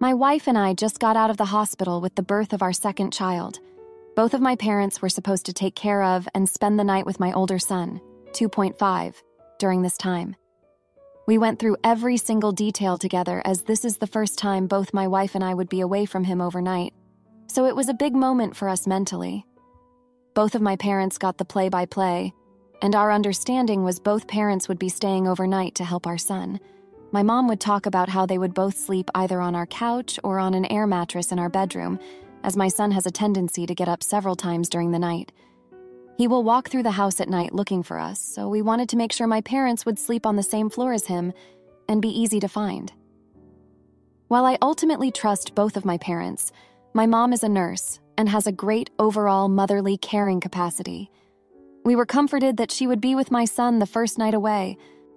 My wife and I just got out of the hospital with the birth of our second child. Both of my parents were supposed to take care of and spend the night with my older son, 2.5, during this time. We went through every single detail together as this is the first time both my wife and I would be away from him overnight, so it was a big moment for us mentally. Both of my parents got the play-by-play, and our understanding was both parents would be staying overnight to help our son. My mom would talk about how they would both sleep either on our couch or on an air mattress in our bedroom, as my son has a tendency to get up several times during the night. He will walk through the house at night looking for us, so we wanted to make sure my parents would sleep on the same floor as him and be easy to find. While I ultimately trust both of my parents, my mom is a nurse and has a great overall motherly caring capacity. We were comforted that she would be with my son the first night away.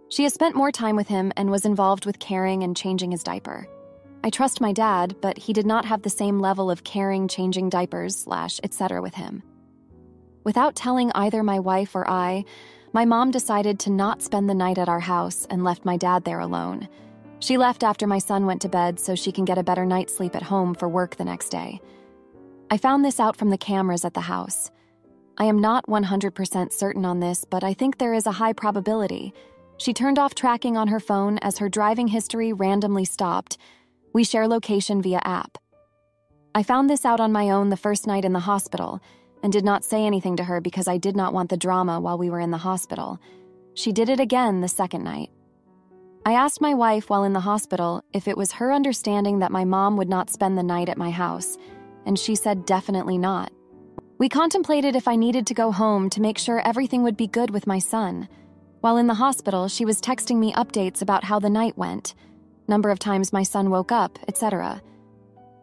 She has spent more time with him and was involved with caring and changing his diaper. I trust my dad, but he did not have the same level of caring, changing diapers, etc. with him. Without telling either my wife or I, my mom decided to not spend the night at our house and left my dad there alone. She left after my son went to bed so she can get a better night's sleep at home for work the next day. I found this out from the cameras at the house. I am not 100% certain on this, but I think there is a high probability. She turned off tracking on her phone as her driving history randomly stopped. We share location via app. I found this out on my own the first night in the hospital, and did not say anything to her because I did not want the drama while we were in the hospital. She did it again the second night. I asked my wife while in the hospital if it was her understanding that my mom would not spend the night at my house, and she said definitely not. We contemplated if I needed to go home to make sure everything would be good with my son. While in the hospital, she was texting me updates about how the night went, number of times my son woke up, etc.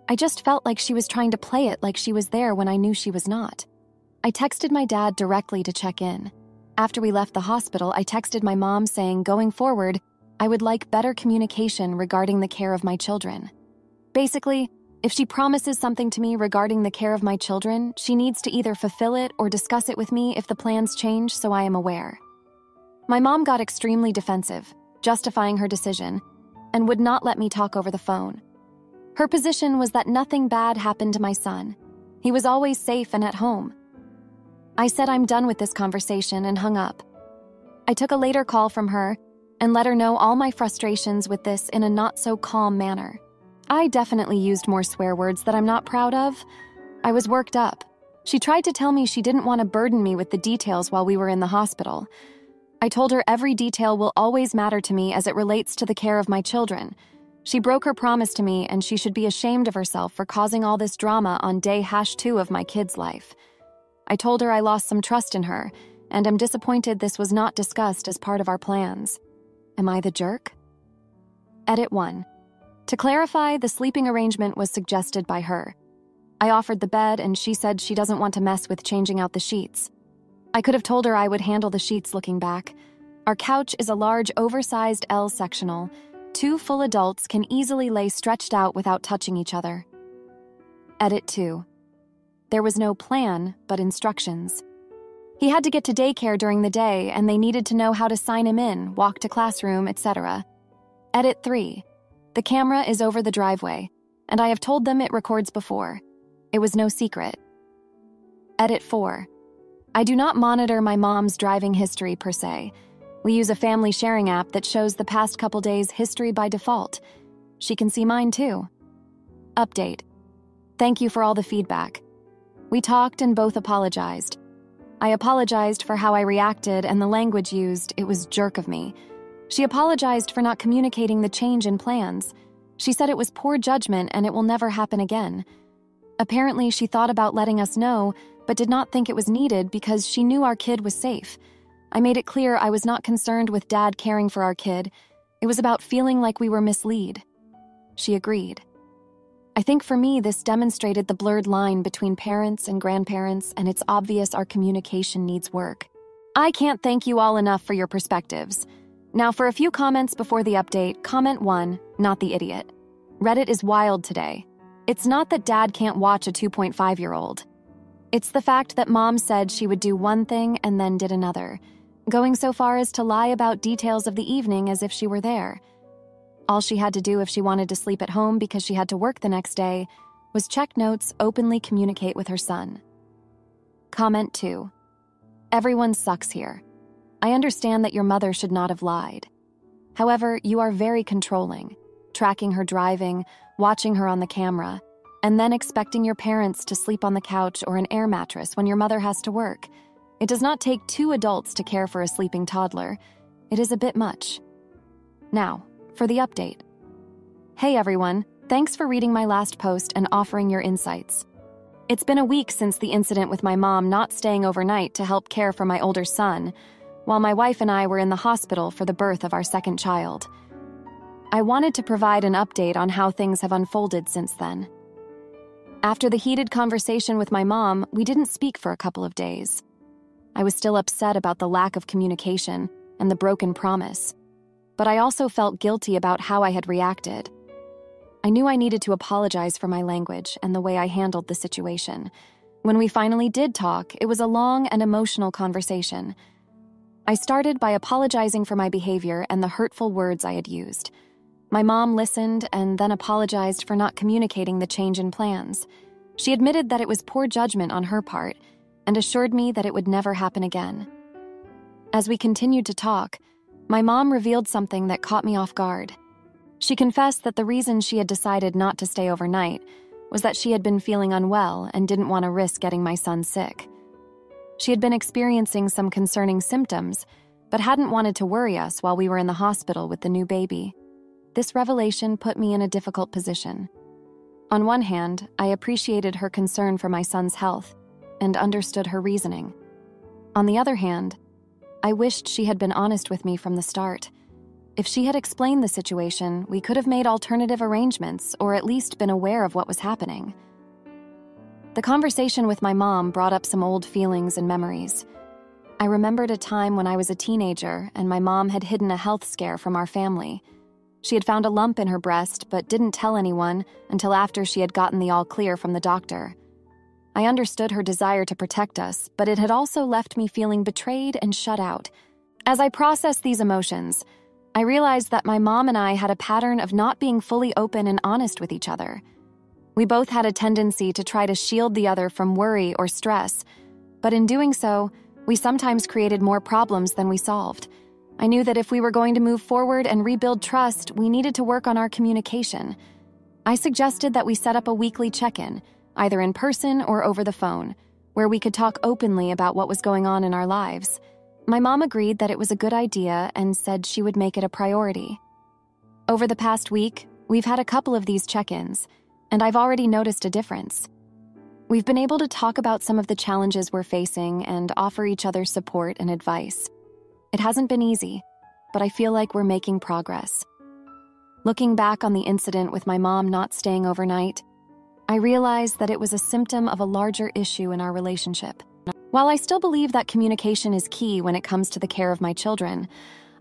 I just felt like she was trying to play it like she was there when I knew she was not. I texted my dad directly to check in. After we left the hospital, I texted my mom saying, going forward, I would like better communication regarding the care of my children. Basically, if she promises something to me regarding the care of my children, she needs to either fulfill it or discuss it with me if the plans change so I am aware. My mom got extremely defensive, justifying her decision, and would not let me talk over the phone. Her position was that nothing bad happened to my son. He was always safe and at home. I said I'm done with this conversation and hung up. I took a later call from her and let her know all my frustrations with this in a not-so-calm manner. I definitely used more swear words that I'm not proud of. I was worked up. She tried to tell me she didn't want to burden me with the details while we were in the hospital. I told her every detail will always matter to me as it relates to the care of my children. She broke her promise to me, and she should be ashamed of herself for causing all this drama on day #2 of my kid's life. I told her I lost some trust in her, and am disappointed this was not discussed as part of our plans. Am I the jerk? Edit 1. To clarify, the sleeping arrangement was suggested by her. I offered the bed, and she said she doesn't want to mess with changing out the sheets. I could have told her I would handle the sheets looking back. Our couch is a large, oversized L sectional. 2 full adults can easily lay stretched out without touching each other. Edit 2. There was no plan, but instructions. He had to get to daycare during the day, and they needed to know how to sign him in, walk to classroom, etc. Edit 3. The camera is over the driveway, and I have told them it records before. It was no secret. Edit 4. I do not monitor my mom's driving history per se. We use a family sharing app that shows the past couple days' history by default. She can see mine too. Update. Thank you for all the feedback. We talked and both apologized. I apologized for how I reacted and the language used. It was jerk of me. She apologized for not communicating the change in plans. She said it was poor judgment and it will never happen again. Apparently, she thought about letting us know, but did not think it was needed because she knew our kid was safe. I made it clear I was not concerned with Dad caring for our kid. It was about feeling like we were misled. She agreed. I think for me, this demonstrated the blurred line between parents and grandparents, and it's obvious our communication needs work. I can't thank you all enough for your perspectives. Now for a few comments before the update. Comment 1, not the idiot. Reddit is wild today. It's not that Dad can't watch a 2.5-year-old. It's the fact that Mom said she would do one thing and then did another, going so far as to lie about details of the evening as if she were there. All she had to do if she wanted to sleep at home because she had to work the next day was check notes, openly communicate with her son. Comment 2. Everyone sucks here. I understand that your mother should not have lied. However, you are very controlling, tracking her driving, watching her on the camera, and then expecting your parents to sleep on the couch or an air mattress when your mother has to work. It does not take 2 adults to care for a sleeping toddler. It is a bit much. Now, for the update. Hey everyone, thanks for reading my last post and offering your insights. It's been a week since the incident with my mom not staying overnight to help care for my older son, while my wife and I were in the hospital for the birth of our second child. I wanted to provide an update on how things have unfolded since then. After the heated conversation with my mom, we didn't speak for a couple of days. I was still upset about the lack of communication and the broken promise, but I also felt guilty about how I had reacted. I knew I needed to apologize for my language and the way I handled the situation. When we finally did talk, it was a long and emotional conversation. I started by apologizing for my behavior and the hurtful words I had used. My mom listened and then apologized for not communicating the change in plans. She admitted that it was poor judgment on her part and assured me that it would never happen again. As we continued to talk, my mom revealed something that caught me off guard. She confessed that the reason she had decided not to stay overnight was that she had been feeling unwell and didn't want to risk getting my son sick. She had been experiencing some concerning symptoms, but hadn't wanted to worry us while we were in the hospital with the new baby. This revelation put me in a difficult position. On one hand, I appreciated her concern for my son's health and understood her reasoning. On the other hand, I wished she had been honest with me from the start. If she had explained the situation, we could have made alternative arrangements or at least been aware of what was happening. The conversation with my mom brought up some old feelings and memories. I remembered a time when I was a teenager and my mom had hidden a health scare from our family. She had found a lump in her breast but didn't tell anyone until after she had gotten the all clear from the doctor. I understood her desire to protect us, but it had also left me feeling betrayed and shut out. As I processed these emotions, I realized that my mom and I had a pattern of not being fully open and honest with each other. We both had a tendency to try to shield the other from worry or stress, but in doing so, we sometimes created more problems than we solved. I knew that if we were going to move forward and rebuild trust, we needed to work on our communication. I suggested that we set up a weekly check-in, either in person or over the phone, where we could talk openly about what was going on in our lives. My mom agreed that it was a good idea and said she would make it a priority. Over the past week, we've had a couple of these check-ins, and I've already noticed a difference. We've been able to talk about some of the challenges we're facing and offer each other support and advice. It hasn't been easy, but I feel like we're making progress. Looking back on the incident with my mom not staying overnight, I realized that it was a symptom of a larger issue in our relationship. While I still believe that communication is key when it comes to the care of my children,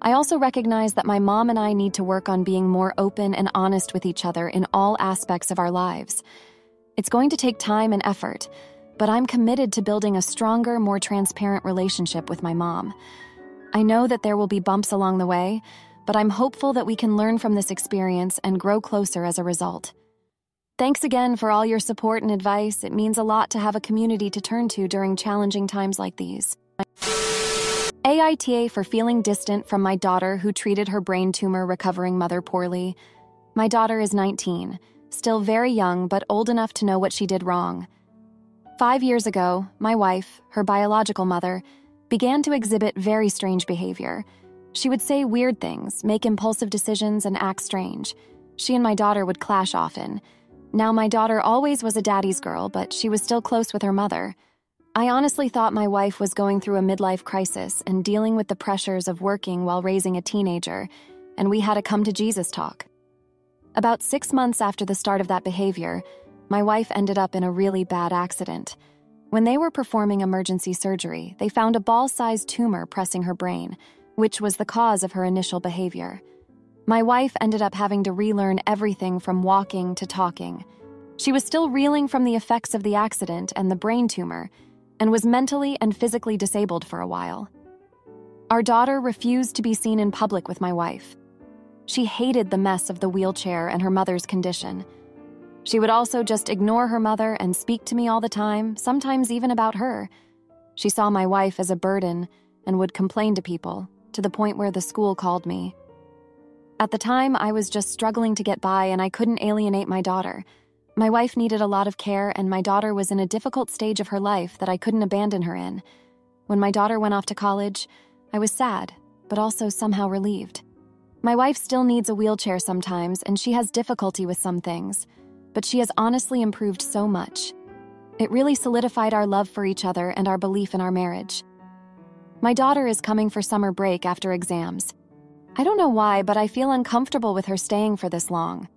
I also recognize that my mom and I need to work on being more open and honest with each other in all aspects of our lives. It's going to take time and effort, but I'm committed to building a stronger, more transparent relationship with my mom. I know that there will be bumps along the way, but I'm hopeful that we can learn from this experience and grow closer as a result. Thanks again for all your support and advice. It means a lot to have a community to turn to during challenging times like these. AITA for feeling distant from my daughter who treated her brain tumor recovering mother poorly. My daughter is 19, still very young but old enough to know what she did wrong. 5 years ago, my wife, her biological mother, began to exhibit very strange behavior. She would say weird things, make impulsive decisions, and act strange. She and my daughter would clash often. Now, my daughter always was a daddy's girl, but she was still close with her mother. I honestly thought my wife was going through a midlife crisis and dealing with the pressures of working while raising a teenager, and we had a come-to-Jesus talk. About 6 months after the start of that behavior, my wife ended up in a really bad accident. When they were performing emergency surgery, they found a ball-sized tumor pressing her brain, which was the cause of her initial behavior. My wife ended up having to relearn everything from walking to talking. She was still reeling from the effects of the accident and the brain tumor, and was mentally and physically disabled for a while. Our daughter refused to be seen in public with my wife. She hated the mess of the wheelchair and her mother's condition. She would also just ignore her mother and speak to me all the time, sometimes even about her. She saw my wife as a burden and would complain to people, to the point where the school called me. At the time, I was just struggling to get by and I couldn't alienate my daughter. My wife needed a lot of care and my daughter was in a difficult stage of her life that I couldn't abandon her in. When my daughter went off to college, I was sad, but also somehow relieved. My wife still needs a wheelchair sometimes and she has difficulty with some things, but she has honestly improved so much. It really solidified our love for each other and our belief in our marriage. My daughter is coming for summer break after exams. I don't know why, but I feel uncomfortable with her staying for this long.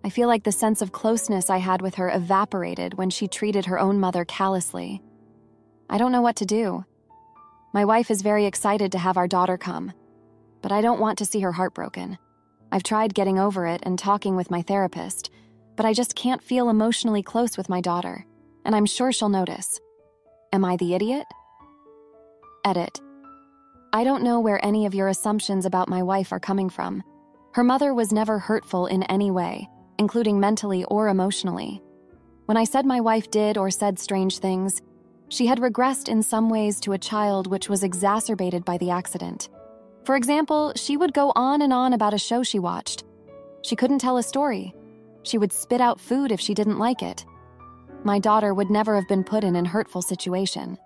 I feel like the sense of closeness I had with her evaporated when she treated her own mother callously. I don't know what to do. My wife is very excited to have our daughter come, but I don't want to see her heartbroken. I've tried getting over it and talking with my therapist, but I just can't feel emotionally close with my daughter, and I'm sure she'll notice. Am I the idiot? Edit. I don't know where any of your assumptions about my wife are coming from. Her mother was never hurtful in any way, including mentally or emotionally. When I said my wife did or said strange things, she had regressed in some ways to a child which was exacerbated by the accident. For example, she would go on and on about a show she watched. She couldn't tell a story. She would spit out food if she didn't like it. My daughter would never have been put in an hurtful situation.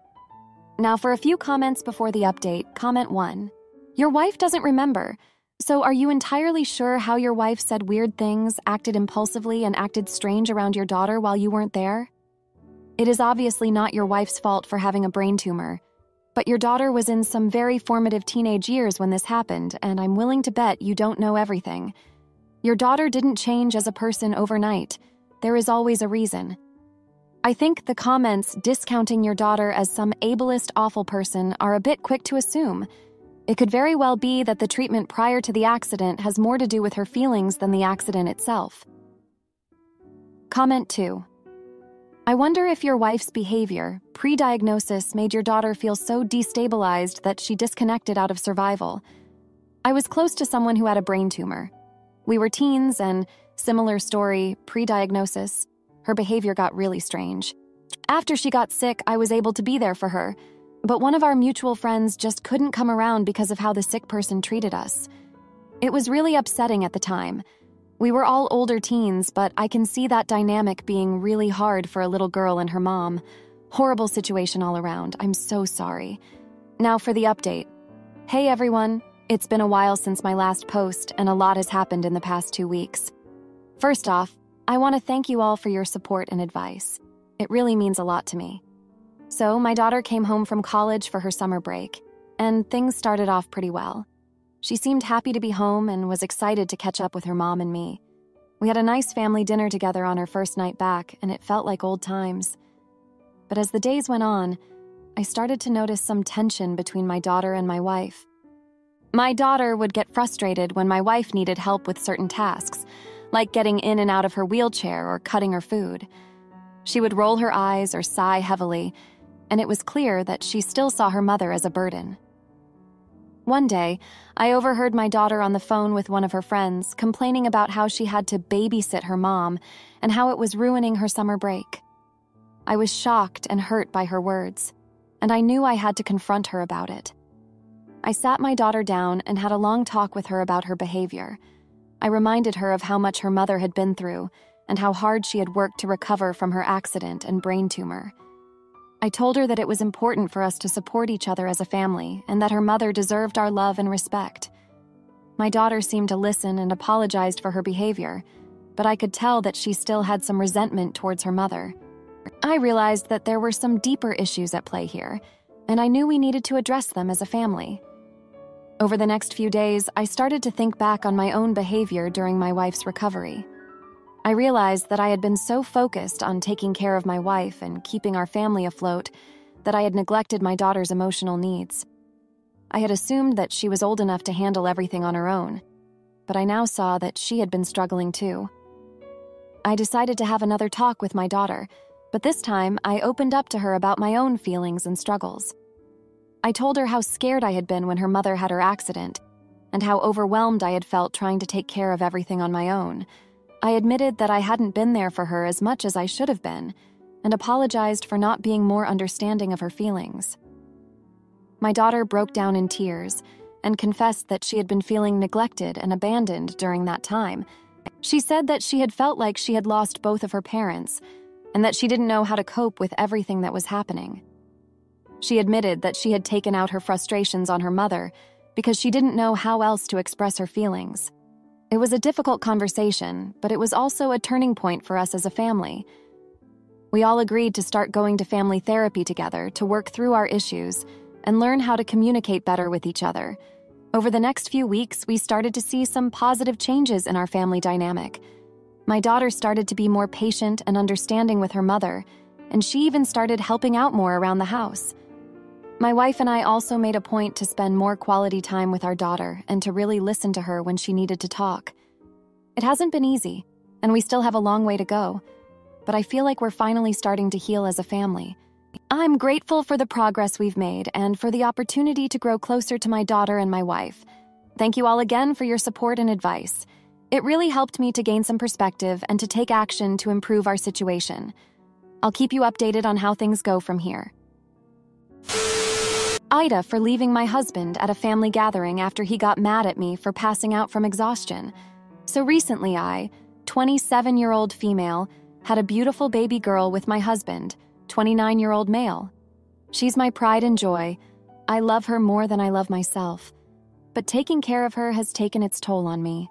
Now for a few comments before the update, comment 1. Your wife doesn't remember. So are you entirely sure how your wife said weird things, acted impulsively, and acted strange around your daughter while you weren't there? It is obviously not your wife's fault for having a brain tumor, but your daughter was in some very formative teenage years when this happened, and I'm willing to bet you don't know everything. Your daughter didn't change as a person overnight. There is always a reason. I think the comments discounting your daughter as some ableist, awful person are a bit quick to assume. It could very well be that the treatment prior to the accident has more to do with her feelings than the accident itself. Comment 2. I wonder if your wife's behavior, pre-diagnosis, made your daughter feel so destabilized that she disconnected out of survival. I was close to someone who had a brain tumor. We were teens and, similar story, pre-diagnosis, her behavior got really strange. After she got sick, I was able to be there for her, but one of our mutual friends just couldn't come around because of how the sick person treated us. It was really upsetting at the time. We were all older teens, but I can see that dynamic being really hard for a little girl and her mom. Horrible situation all around. I'm so sorry. Now for the update. Hey everyone, it's been a while since my last post and a lot has happened in the past 2 weeks. First off, I want to thank you all for your support and advice. It really means a lot to me. So, my daughter came home from college for her summer break, and things started off pretty well. She seemed happy to be home and was excited to catch up with her mom and me. We had a nice family dinner together on her first night back, and it felt like old times. But as the days went on, I started to notice some tension between my daughter and my wife. My daughter would get frustrated when my wife needed help with certain tasks, like getting in and out of her wheelchair or cutting her food. She would roll her eyes or sigh heavily, and it was clear that she still saw her mother as a burden. One day, I overheard my daughter on the phone with one of her friends complaining about how she had to babysit her mom and how it was ruining her summer break. I was shocked and hurt by her words, and I knew I had to confront her about it. I sat my daughter down and had a long talk with her about her behavior. I reminded her of how much her mother had been through and how hard she had worked to recover from her accident and brain tumor. I told her that it was important for us to support each other as a family and that her mother deserved our love and respect. My daughter seemed to listen and apologized for her behavior, but I could tell that she still had some resentment towards her mother. I realized that there were some deeper issues at play here, and I knew we needed to address them as a family. Over the next few days, I started to think back on my own behavior during my wife's recovery. I realized that I had been so focused on taking care of my wife and keeping our family afloat that I had neglected my daughter's emotional needs. I had assumed that she was old enough to handle everything on her own, but I now saw that she had been struggling too. I decided to have another talk with my daughter, but this time I opened up to her about my own feelings and struggles. I told her how scared I had been when her mother had her accident, and how overwhelmed I had felt trying to take care of everything on my own. I admitted that I hadn't been there for her as much as I should have been, and apologized for not being more understanding of her feelings. My daughter broke down in tears and confessed that she had been feeling neglected and abandoned during that time. She said that she had felt like she had lost both of her parents and that she didn't know how to cope with everything that was happening. She admitted that she had taken out her frustrations on her mother because she didn't know how else to express her feelings. It was a difficult conversation, but it was also a turning point for us as a family. We all agreed to start going to family therapy together to work through our issues and learn how to communicate better with each other. Over the next few weeks, we started to see some positive changes in our family dynamic. My daughter started to be more patient and understanding with her mother, and she even started helping out more around the house. My wife and I also made a point to spend more quality time with our daughter and to really listen to her when she needed to talk. It hasn't been easy, and we still have a long way to go, but I feel like we're finally starting to heal as a family. I'm grateful for the progress we've made and for the opportunity to grow closer to my daughter and my wife. Thank you all again for your support and advice. It really helped me to gain some perspective and to take action to improve our situation. I'll keep you updated on how things go from here. Ida for leaving my husband at a family gathering after he got mad at me for passing out from exhaustion. So recently I, 27-year-old female, had a beautiful baby girl with my husband, 29-year-old male. She's my pride and joy. I love her more than I love myself. But taking care of her has taken its toll on me.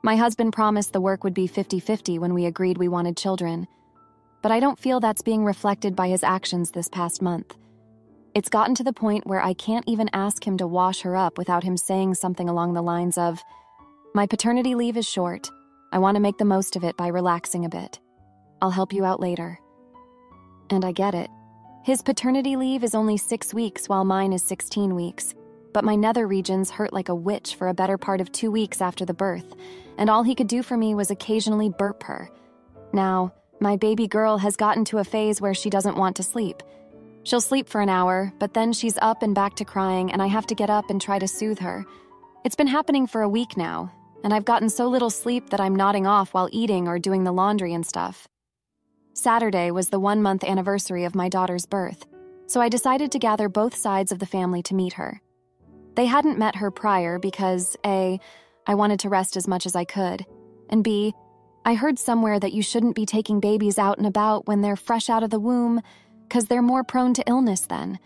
My husband promised the work would be 50-50 when we agreed we wanted children. But I don't feel that's being reflected by his actions this past month. It's gotten to the point where I can't even ask him to wash her up without him saying something along the lines of, "My paternity leave is short. I want to make the most of it by relaxing a bit. I'll help you out later." And I get it. His paternity leave is only 6 weeks while mine is 16 weeks. But my nether regions hurt like a witch for a better part of 2 weeks after the birth, and all he could do for me was occasionally burp her. Now, my baby girl has gotten to a phase where she doesn't want to sleep. She'll sleep for an hour, but then she's up and back to crying, and I have to get up and try to soothe her. It's been happening for a week now, and I've gotten so little sleep that I'm nodding off while eating or doing the laundry and stuff. Saturday was the 1-month anniversary of my daughter's birth, so I decided to gather both sides of the family to meet her. They hadn't met her prior because A, I wanted to rest as much as I could, and B, I heard somewhere that you shouldn't be taking babies out and about when they're fresh out of the womb because they're more prone to illness then.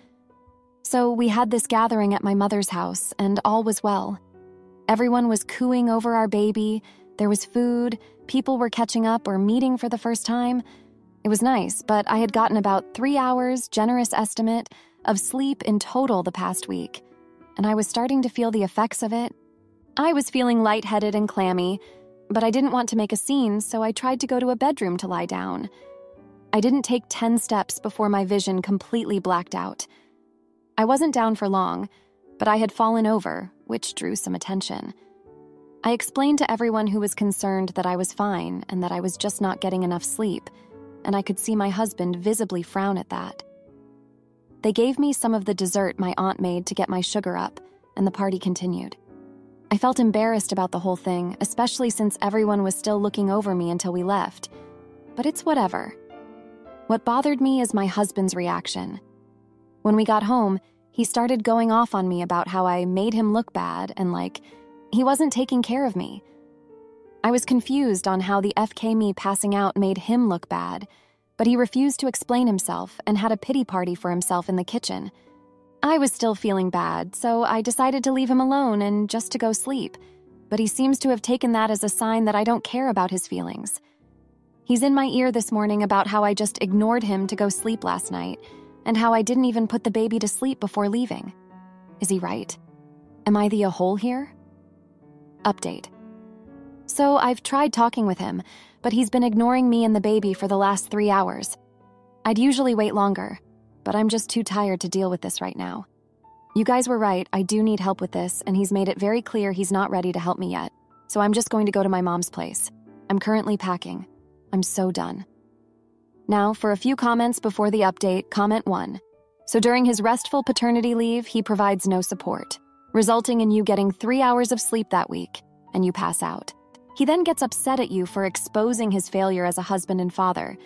So we had this gathering at my mother's house, and all was well. Everyone was cooing over our baby, there was food, people were catching up or meeting for the first time. It was nice, but I had gotten about 3 hours, generous estimate, of sleep in total the past week, and I was starting to feel the effects of it. I was feeling lightheaded and clammy, but I didn't want to make a scene, so I tried to go to a bedroom to lie down. I didn't take 10 steps before my vision completely blacked out. I wasn't down for long, but I had fallen over, which drew some attention. I explained to everyone who was concerned that I was fine and that I was just not getting enough sleep, and I could see my husband visibly frown at that. They gave me some of the dessert my aunt made to get my sugar up, and the party continued. I felt embarrassed about the whole thing, especially since everyone was still looking over me until we left. But it's whatever. What bothered me is my husband's reaction. When we got home, he started going off on me about how I made him look bad and he wasn't taking care of me. I was confused on how the FK me passing out made him look bad, but he refused to explain himself and had a pity party for himself in the kitchen. I was still feeling bad, so I decided to leave him alone and just to go sleep, but he seems to have taken that as a sign that I don't care about his feelings. He's in my ear this morning about how I just ignored him to go sleep last night, and how I didn't even put the baby to sleep before leaving. Is he right? Am I the a-hole here? Update. So I've tried talking with him, but he's been ignoring me and the baby for the last 3 hours. I'd usually wait longer, but I'm just too tired to deal with this right now. You guys were right, I do need help with this, and he's made it very clear he's not ready to help me yet, so I'm just going to go to my mom's place. I'm currently packing. I'm so done. Now, for a few comments before the update, comment 1. So during his restful paternity leave, he provides no support. resulting in you getting 3 hours of sleep that week, and you pass out. He then gets upset at you for exposing his failure as a husband and father,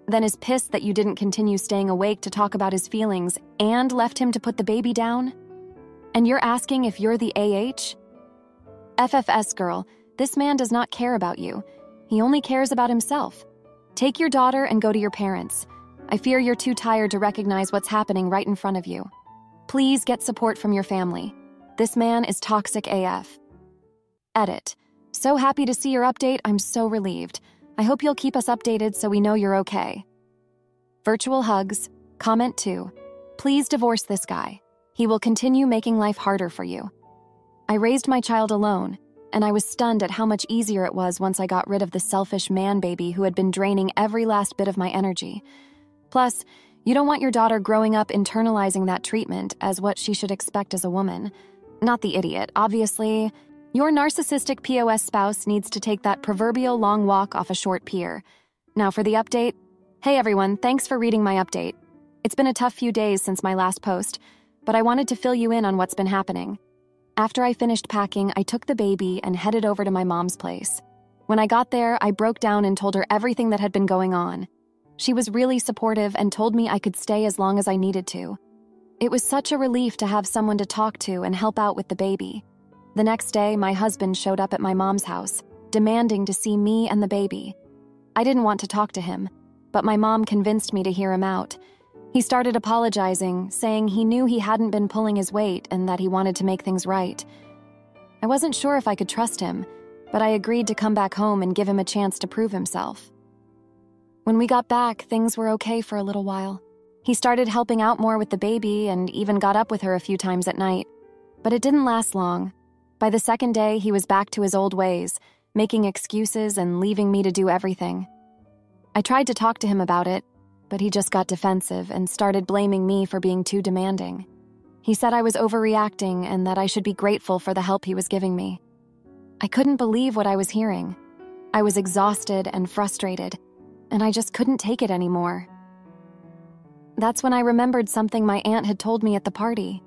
then is pissed that you didn't continue staying awake to talk about his feelings and left him to put the baby down. And you're asking if you're the AH? FFS girl, this man does not care about you. He only cares about himself. Take your daughter and go to your parents. I fear you're too tired to recognize what's happening right in front of you. Please get support from your family. This man is toxic AF. Edit. So happy to see your update, I'm so relieved. I hope you'll keep us updated so we know you're okay. Virtual hugs. Comment 2. Please divorce this guy. He will continue making life harder for you. I raised my child alone, and I was stunned at how much easier it was once I got rid of the selfish man baby who had been draining every last bit of my energy. Plus, you don't want your daughter growing up internalizing that treatment as what she should expect as a woman. Not the idiot, obviously. Your narcissistic POS spouse needs to take that proverbial long walk off a short pier. Now for the update. Hey everyone, thanks for reading my update. It's been a tough few days since my last post, but I wanted to fill you in on what's been happening. After I finished packing, I took the baby and headed over to my mom's place. When I got there, I broke down and told her everything that had been going on. She was really supportive and told me I could stay as long as I needed to. It was such a relief to have someone to talk to and help out with the baby. The next day, my husband showed up at my mom's house, demanding to see me and the baby. I didn't want to talk to him, but my mom convinced me to hear him out. He started apologizing, saying he knew he hadn't been pulling his weight and that he wanted to make things right. I wasn't sure if I could trust him, but I agreed to come back home and give him a chance to prove himself. When we got back, things were okay for a little while. He started helping out more with the baby and even got up with her a few times at night. But it didn't last long. By the second day, he was back to his old ways, making excuses and leaving me to do everything. I tried to talk to him about it, but he just got defensive and started blaming me for being too demanding. He said I was overreacting and that I should be grateful for the help he was giving me. I couldn't believe what I was hearing. I was exhausted and frustrated, and I just couldn't take it anymore. That's when I remembered something my aunt had told me at the party.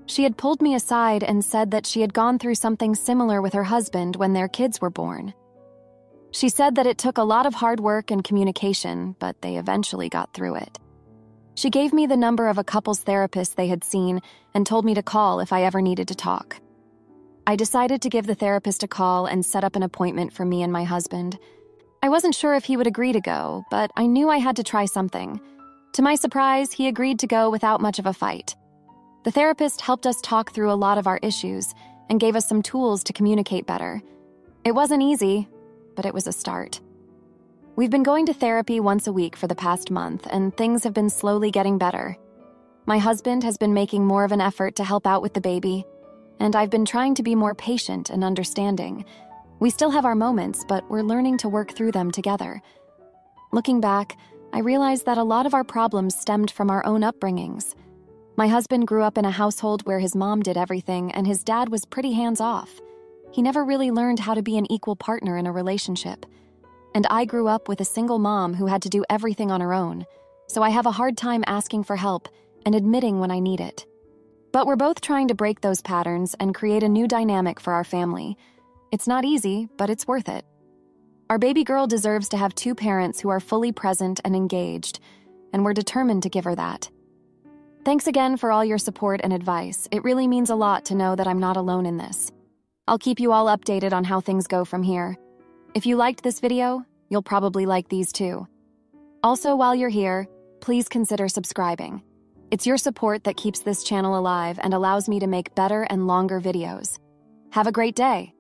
She had pulled me aside and said that she had gone through something similar with her husband when their kids were born. She said that it took a lot of hard work and communication, but they eventually got through it. She gave me the number of a couple's therapist they had seen and told me to call if I ever needed to talk. I decided to give the therapist a call and set up an appointment for me and my husband. I wasn't sure if he would agree to go, but I knew I had to try something. To my surprise, he agreed to go without much of a fight. The therapist helped us talk through a lot of our issues and gave us some tools to communicate better. It wasn't easy, but it was a start. We've been going to therapy once a week for the past month, and things have been slowly getting better. My husband has been making more of an effort to help out with the baby, and I've been trying to be more patient and understanding. We still have our moments, but we're learning to work through them together. Looking back, I realized that a lot of our problems stemmed from our own upbringings. My husband grew up in a household where his mom did everything and his dad was pretty hands-off. He never really learned how to be an equal partner in a relationship. And I grew up with a single mom who had to do everything on her own, so I have a hard time asking for help and admitting when I need it. But we're both trying to break those patterns and create a new dynamic for our family. It's not easy, but it's worth it. Our baby girl deserves to have 2 parents who are fully present and engaged, and we're determined to give her that. Thanks again for all your support and advice. It really means a lot to know that I'm not alone in this. I'll keep you all updated on how things go from here. If you liked this video, you'll probably like these too. Also, while you're here, please consider subscribing. It's your support that keeps this channel alive and allows me to make better and longer videos. Have a great day.